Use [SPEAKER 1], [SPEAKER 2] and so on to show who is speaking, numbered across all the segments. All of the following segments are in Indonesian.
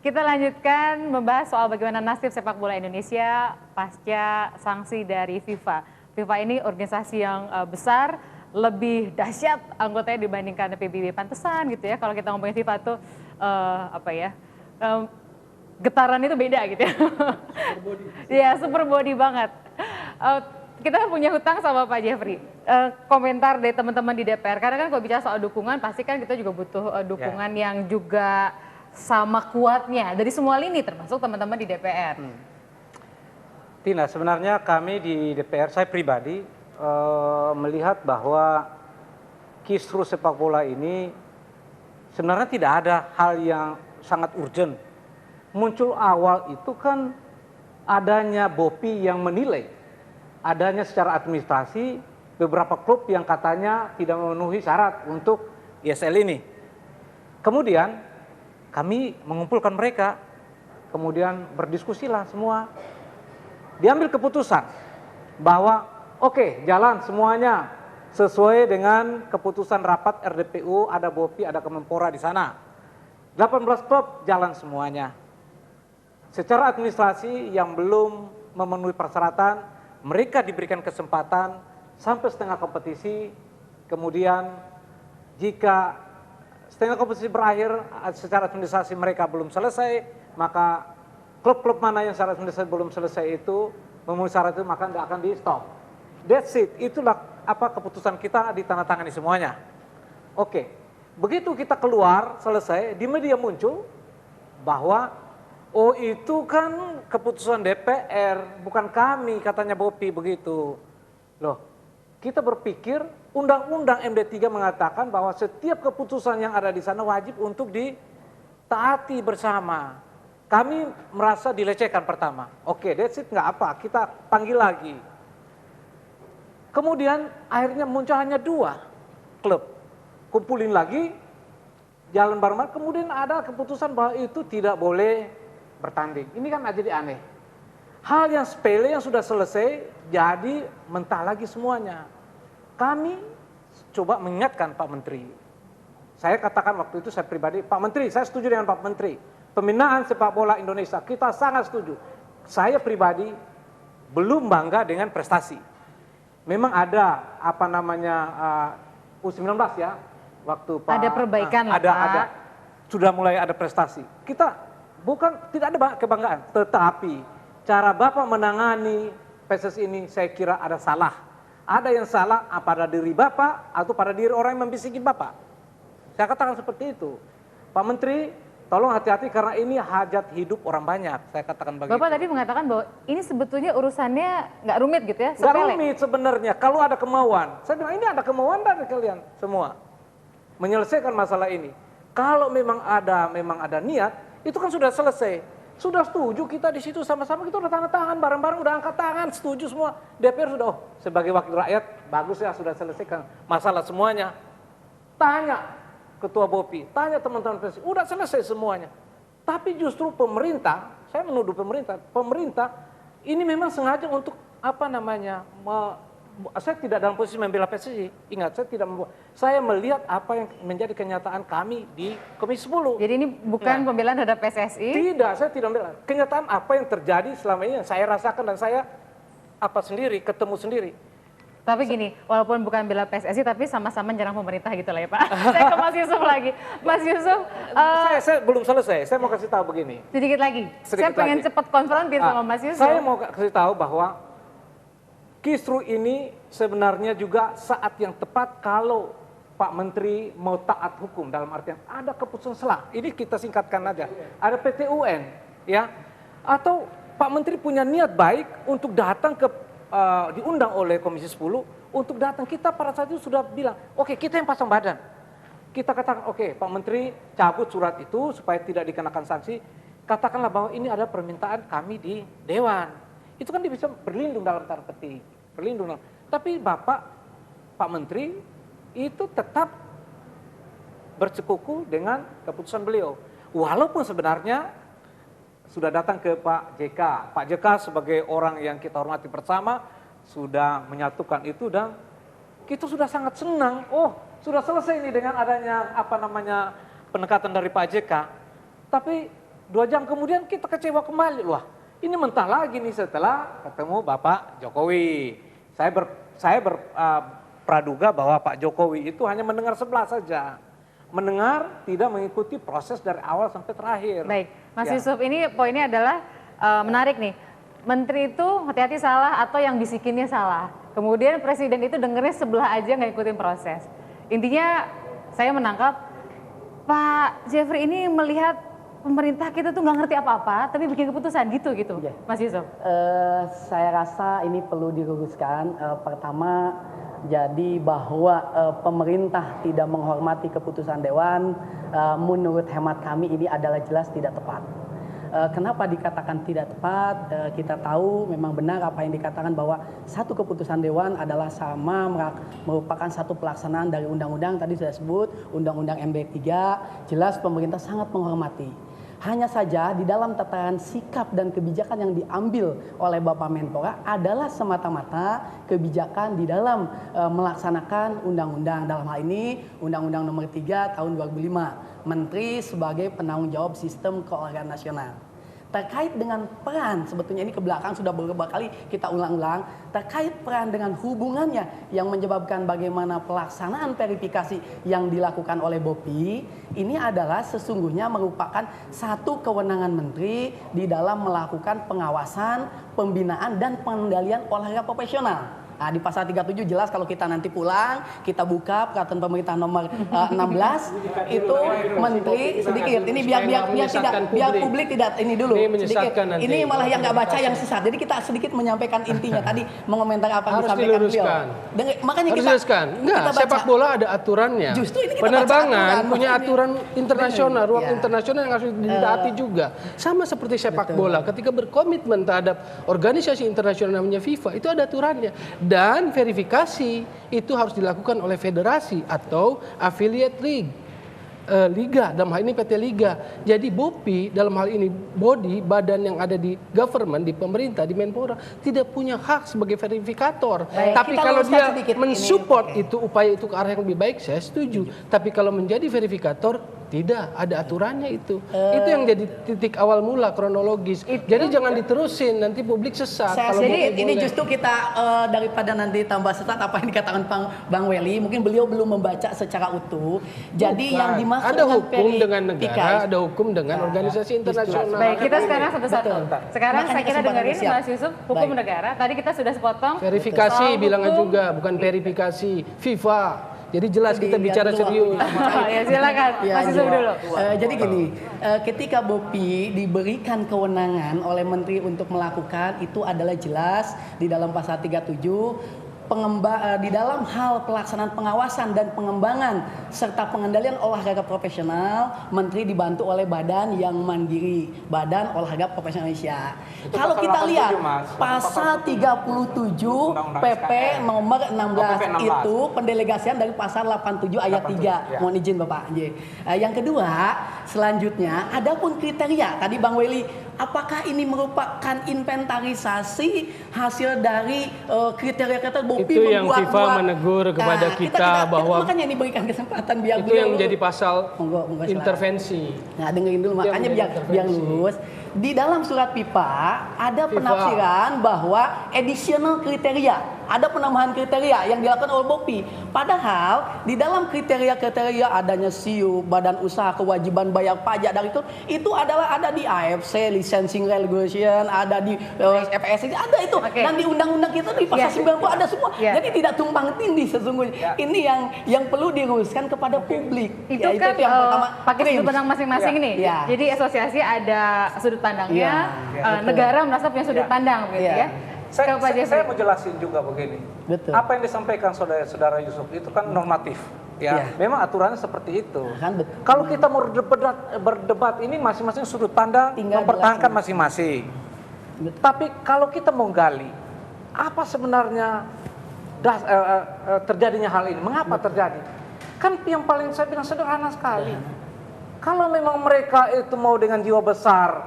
[SPEAKER 1] Kita lanjutkan membahas soal bagaimana nasib sepak bola Indonesia pasca sanksi dari FIFA. FIFA ini organisasi yang besar, lebih dahsyat anggotanya dibandingkan PBB. Pantesan gitu ya, kalau kita ngomongin FIFA tuh getaran itu beda gitu ya. Super body. Iya, super body banget. Kita punya hutang sama Pak Jeffrey. Komentar dari teman-teman di DPR, karena kan kalau bicara soal dukungan, pasti kan kita juga butuh dukungan yang juga sama kuatnya dari semua lini, termasuk teman-teman di DPR.
[SPEAKER 2] Tina, sebenarnya kami di DPR, saya pribadi melihat bahwa kisruh sepak bola ini sebenarnya tidak ada hal yang sangat urgent. Muncul awal itu kan adanya BOPI yang menilai, adanya secara administrasi beberapa klub yang katanya tidak memenuhi syarat untuk ISL ini. Kemudian kami mengumpulkan mereka, kemudian berdiskusilah semua. Diambil keputusan bahwa oke, jalan semuanya sesuai dengan keputusan rapat RDPU, ada BOPI, ada Kemenpora di sana. 18 klub jalan semuanya. Secara administrasi yang belum memenuhi persyaratan, mereka diberikan kesempatan sampai setengah kompetisi, kemudian jika setengah kompetisi berakhir secara administrasi mereka belum selesai, maka klub-klub mana yang secara administrasi belum selesai itu memenuhi syarat itu maka tidak akan di stop. That's it. Itulah apa keputusan kita ditandatangani semuanya. Oke. Begitu kita keluar selesai, di media muncul bahwa oh itu kan keputusan DPR, bukan kami, katanya BOPI begitu. Loh, kita berpikir Undang-Undang MD3 mengatakan bahwa setiap keputusan yang ada di sana wajib untuk ditaati bersama. Kami merasa dilecehkan pertama. Oke, that's it, nggak apa, kita panggil lagi. Kemudian akhirnya muncul hanya 2 klub. Kumpulin lagi, jalan bareng-bareng, kemudian ada keputusan bahwa itu tidak boleh bertanding. Ini kan jadi aneh. Hal yang sepele yang sudah selesai jadi mentah lagi semuanya. Kami coba mengingatkan Pak Menteri. Saya katakan waktu itu saya pribadi, Pak Menteri, saya setuju dengan Pak Menteri. Pembinaan sepak bola Indonesia, kita sangat setuju. Saya pribadi belum bangga dengan prestasi. Memang ada apa namanya U19 ya, waktu Pak.
[SPEAKER 1] Ada perbaikan lah,
[SPEAKER 2] ada. Sudah mulai ada prestasi. Kita tidak ada kebanggaan, tetapi cara Bapak menangani PSSI ini saya kira ada salah. Ada yang salah pada diri Bapak atau pada diri orang yang membisikin Bapak. Saya katakan seperti itu. Pak Menteri, tolong hati-hati karena ini hajat hidup orang banyak. Saya katakan begitu.
[SPEAKER 1] Bapak tadi mengatakan bahwa ini sebetulnya urusannya nggak rumit gitu ya?
[SPEAKER 2] Nggak rumit sebenarnya, kalau ada kemauan. Saya bilang ini ada kemauan dari kalian semua. Menyelesaikan masalah ini. Kalau memang ada niat, itu kan sudah selesai. Sudah setuju kita di situ sama-sama, kita udah tanda tangan bareng-bareng, udah angkat tangan, setuju semua. DPR sudah, sebagai wakil rakyat, bagus ya sudah selesaikan masalah semuanya. Tanya Ketua BOPI, tanya teman-teman PSSI, udah selesai semuanya. Tapi justru pemerintah, saya menuduh pemerintah ini memang sengaja untuk saya tidak dalam posisi membela PSSI. Ingat, saya melihat apa yang menjadi kenyataan kami di Komisi 10.
[SPEAKER 1] Jadi ini bukan pembelaan terhadap PSSI?
[SPEAKER 2] Tidak, saya tidak membela. Kenyataan apa yang terjadi selama ini yang saya rasakan dan saya ketemu sendiri.
[SPEAKER 1] Tapi gini, walaupun bukan bela PSSI tapi sama-sama menyerang pemerintah gitu lah ya Pak. Saya ke Mas Yusuf lagi. Mas Yusuf.
[SPEAKER 2] Saya belum selesai, saya mau kasih tahu begini.
[SPEAKER 1] Sedikit lagi, saya pengen cepat konfrontir sama Mas Yusuf.
[SPEAKER 2] Saya mau kasih tahu bahwa kisruh ini sebenarnya juga saat yang tepat kalau Pak Menteri mau taat hukum, dalam artian ada keputusan selah. Ini kita singkatkan aja. Ada PT UN, ya. Atau Pak Menteri punya niat baik untuk datang diundang oleh Komisi 10 untuk datang. Kita pada saat itu sudah bilang, oke, kita yang pasang badan. Kita katakan, oke, Pak Menteri cabut surat itu supaya tidak dikenakan sanksi. Katakanlah bahwa ini ada permintaan kami di Dewan. Itu kan dia bisa berlindung dalam tanda petik, berlindung. Tapi Pak Menteri itu tetap bersekuku dengan keputusan beliau. Walaupun sebenarnya sudah datang ke Pak JK. Pak JK sebagai orang yang kita hormati bersama sudah menyatukan itu dan kita sudah sangat senang. Oh, sudah selesai ini dengan adanya pendekatan dari Pak JK. Tapi
[SPEAKER 3] 2 jam kemudian kita kecewa kembali. Wah, ini mentah lagi nih setelah ketemu Bapak Jokowi. Saya berpraduga bahwa Pak Jokowi itu hanya mendengar sebelah saja. Mendengar, tidak mengikuti proses dari awal sampai terakhir.
[SPEAKER 1] Baik, Mas
[SPEAKER 3] Ya.
[SPEAKER 1] Yusuf, ini poinnya adalah menarik nih. Menteri itu hati-hati salah atau yang bisikinnya salah. Kemudian presiden itu dengernya sebelah aja nggak ikutin proses. Intinya saya menangkap Pak Jeffrey ini melihat pemerintah kita tuh nggak ngerti apa-apa, tapi bikin keputusan gitu,
[SPEAKER 4] Iya.
[SPEAKER 1] Mas Yusuf.
[SPEAKER 4] Saya rasa ini perlu diluruskan. Pertama, jadi bahwa pemerintah tidak menghormati keputusan dewan, menurut hemat kami ini adalah jelas tidak tepat. Kenapa dikatakan tidak tepat? Kita tahu memang benar apa yang dikatakan bahwa satu keputusan dewan adalah sama merupakan satu pelaksanaan dari undang-undang tadi sudah sebut, undang-undang MD 3, jelas pemerintah sangat menghormati. Hanya saja di dalam tataran sikap dan kebijakan yang diambil oleh Bapak Menpora adalah semata-mata kebijakan di dalam melaksanakan undang-undang. Dalam hal ini Undang-Undang Nomor 3 Tahun 2005, Menteri sebagai penanggung jawab sistem keolahragaan nasional. Terkait dengan peran, sebetulnya ini ke belakang sudah beberapa kali kita ulang-ulang, terkait peran dengan hubungannya yang menyebabkan bagaimana pelaksanaan verifikasi yang dilakukan oleh BOPI, ini adalah sesungguhnya merupakan satu kewenangan menteri di dalam melakukan pengawasan, pembinaan, dan pengendalian olahraga profesional. Nah, di pasal 37 jelas kalau kita nanti pulang, kita buka peraturan pemerintah nomor 16 itu menteri sedikit. Ini biar publik tidak ini dulu. Sedikit. Ini malah yang nggak baca yang sesat. Jadi kita sedikit menyampaikan intinya tadi mengomentari apa yang disampaikan beliau. Makanya
[SPEAKER 3] Harus
[SPEAKER 4] kita
[SPEAKER 3] diluruskan. Enggak,
[SPEAKER 4] kita baca.
[SPEAKER 3] sepak bola ada aturannya.
[SPEAKER 4] Justru ini kita
[SPEAKER 3] Penerbangan
[SPEAKER 4] baca
[SPEAKER 3] punya aturan internasional, ruang
[SPEAKER 4] Ya.
[SPEAKER 3] internasional yang harus ditaati juga. Sama seperti sepak bola, ketika berkomitmen terhadap organisasi internasional namanya FIFA, itu ada aturannya. Dan verifikasi itu harus dilakukan oleh federasi atau affiliate league. Liga, dalam hal ini PT Liga. Jadi BOPI dalam hal ini body, badan yang ada di government, di pemerintah, di Menpora tidak punya hak sebagai verifikator.
[SPEAKER 4] Baik,
[SPEAKER 3] Tapi
[SPEAKER 4] kita
[SPEAKER 3] kalau
[SPEAKER 4] luruskan
[SPEAKER 3] dia
[SPEAKER 4] sedikit
[SPEAKER 3] mensupport
[SPEAKER 4] ini.
[SPEAKER 3] itu upaya itu ke arah yang lebih baik, saya setuju. Tapi kalau menjadi verifikator tidak ada aturannya itu. Itu yang jadi titik awal mula kronologis. Jadi jangan diterusin, nanti publik sesat.
[SPEAKER 4] Jadi ini
[SPEAKER 3] boleh.
[SPEAKER 4] justru kita daripada nanti tambah sesat apa yang dikatakan Bang Welly, mungkin beliau belum membaca secara utuh. Jadi
[SPEAKER 3] Bukan.
[SPEAKER 4] yang dimaksud
[SPEAKER 3] ada hukum dengan negara,
[SPEAKER 4] verifikasi.
[SPEAKER 3] ada hukum dengan organisasi internasional.
[SPEAKER 1] Baik, kita sekarang satu-satu. Sekarang
[SPEAKER 4] Makanya
[SPEAKER 1] saya kira
[SPEAKER 4] kesempatan
[SPEAKER 1] dengerin
[SPEAKER 4] siap.
[SPEAKER 1] Mas Yusuf, hukum
[SPEAKER 4] Baik.
[SPEAKER 1] negara. Tadi kita sudah sepotong.
[SPEAKER 3] Verifikasi
[SPEAKER 1] soal
[SPEAKER 3] bilangnya
[SPEAKER 1] hukum.
[SPEAKER 3] juga, bukan verifikasi FIFA. Jadi jelas kita
[SPEAKER 4] Jadi,
[SPEAKER 3] bicara
[SPEAKER 4] dulu
[SPEAKER 3] serius.
[SPEAKER 1] Ya silakan,
[SPEAKER 4] Ya,
[SPEAKER 1] Mas Yusuf
[SPEAKER 4] iya.
[SPEAKER 1] dulu.
[SPEAKER 4] Jadi gini, ketika BOPI diberikan kewenangan oleh menteri untuk melakukan itu adalah jelas di dalam pasal 37 di dalam hal pelaksanaan pengawasan dan pengembangan serta pengendalian olahraga profesional, menteri dibantu oleh badan yang mandiri, Badan Olahraga Profesional Indonesia.
[SPEAKER 2] Itu
[SPEAKER 4] Kalau
[SPEAKER 2] pasal
[SPEAKER 4] kita
[SPEAKER 2] 87,
[SPEAKER 4] lihat
[SPEAKER 2] Mas.
[SPEAKER 4] pasal 37
[SPEAKER 2] Undang-Undang
[SPEAKER 4] PP
[SPEAKER 2] SKN.
[SPEAKER 4] nomor 16
[SPEAKER 2] PP 16.
[SPEAKER 4] itu pendelegasian dari pasal 87 ayat 3.
[SPEAKER 2] ya.
[SPEAKER 4] Mohon izin Bapak. Yang kedua, selanjutnya adapun kriteria. Tadi Bang Welly, apakah ini merupakan inventarisasi hasil dari kriteria-kriteria BOPI
[SPEAKER 3] Itu yang
[SPEAKER 4] membuat
[SPEAKER 3] FIFA menegur kepada kita bahwa
[SPEAKER 4] makanya ini berikan kesempatan biar
[SPEAKER 3] itu yang jadi pasal
[SPEAKER 4] Monggo, silakan.
[SPEAKER 3] intervensi.
[SPEAKER 4] Nah, dengerin dulu
[SPEAKER 3] Itu yang
[SPEAKER 4] makanya
[SPEAKER 3] menjadi
[SPEAKER 4] biar
[SPEAKER 3] intervensi.
[SPEAKER 4] lurus. Di dalam surat pipa ada penafsiran bahwa additional kriteria, ada penambahan kriteria yang dilakukan oleh BOPI. Padahal di dalam kriteria-kriteria adanya SIU, Badan Usaha Kewajiban Bayar Pajak dari itu adalah ada di AFC, Licensing Regulation, ada di FSC, ada itu.
[SPEAKER 1] Oke.
[SPEAKER 4] Dan di undang-undang kita di pasal 90 ada semua.
[SPEAKER 1] Ya.
[SPEAKER 4] Jadi tidak tumpang tindih sesungguhnya.
[SPEAKER 2] Ya.
[SPEAKER 4] Ini yang perlu diluruskan kepada publik.
[SPEAKER 1] Itu
[SPEAKER 4] Ya,
[SPEAKER 1] kan
[SPEAKER 4] yang pertama.
[SPEAKER 1] pakai sudut
[SPEAKER 4] Krims.
[SPEAKER 1] pandang masing-masing nih.
[SPEAKER 4] Ya.
[SPEAKER 1] Jadi asosiasi ada sudut pandangnya,
[SPEAKER 4] Betul.
[SPEAKER 1] negara merasa punya sudut
[SPEAKER 2] Ya.
[SPEAKER 1] pandang begitu
[SPEAKER 4] Ya.
[SPEAKER 1] ya.
[SPEAKER 2] Saya,
[SPEAKER 1] Ke Pak Jeffrey.
[SPEAKER 2] saya mau jelasin juga begini.
[SPEAKER 4] Betul.
[SPEAKER 2] Apa yang disampaikan saudara Yusuf itu kan normatif. Ya,
[SPEAKER 4] Iya.
[SPEAKER 2] memang aturannya seperti itu.
[SPEAKER 4] Kan betul.
[SPEAKER 2] Kalau kita mau berdebat ini masing-masing sudut pandang
[SPEAKER 4] Tinggal
[SPEAKER 2] mempertahankan
[SPEAKER 4] jelaskan.
[SPEAKER 2] masing-masing.
[SPEAKER 4] Betul.
[SPEAKER 2] Tapi kalau kita mau gali, apa sebenarnya terjadinya hal ini? Mengapa terjadi? Kan yang paling saya bilang sederhana sekali. Kalau memang mereka itu mau dengan jiwa besar,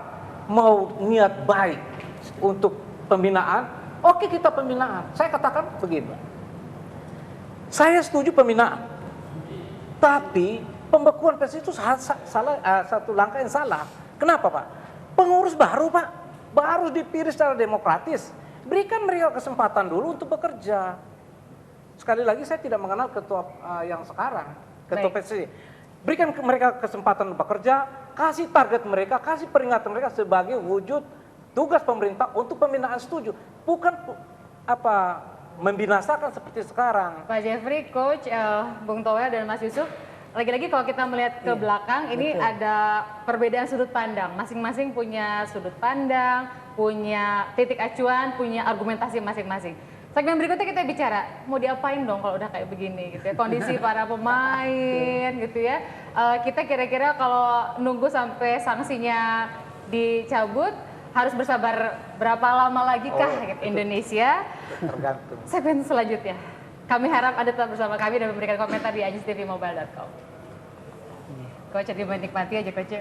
[SPEAKER 2] mau niat baik untuk pembinaan, oke kita pembinaan. Saya katakan begini, saya setuju pembinaan, tapi pembekuan PSSI itu salah, satu langkah yang salah. Kenapa Pak? Pengurus baru Pak, baru dipilih secara demokratis. Berikan mereka kesempatan dulu untuk bekerja. Sekali lagi saya tidak mengenal ketua yang sekarang, ketua PSSI. Berikan mereka kesempatan bekerja, kasih target mereka, kasih peringatan mereka sebagai wujud tugas pemerintah untuk pembinaan setuju. Bukan membinasakan seperti sekarang.
[SPEAKER 1] Pak Jeffrey, Coach, Bung Toel dan Mas Yusuf, lagi-lagi kalau kita melihat ke belakang, ini ada perbedaan sudut pandang. Masing-masing punya sudut pandang, punya titik acuan, punya argumentasi masing-masing. Segmen berikutnya kita bicara, mau diapain dong kalau udah kayak begini gitu ya, kondisi para pemain gitu ya. Kita kira-kira kalau nunggu sampai sanksinya dicabut, harus bersabar berapa lama lagi kah Indonesia?
[SPEAKER 2] Tergantung.
[SPEAKER 1] Segmen selanjutnya, kami harap Anda tetap bersama kami dan memberikan komentar di ajistvmobile.com. Coach, menikmati aja Coach.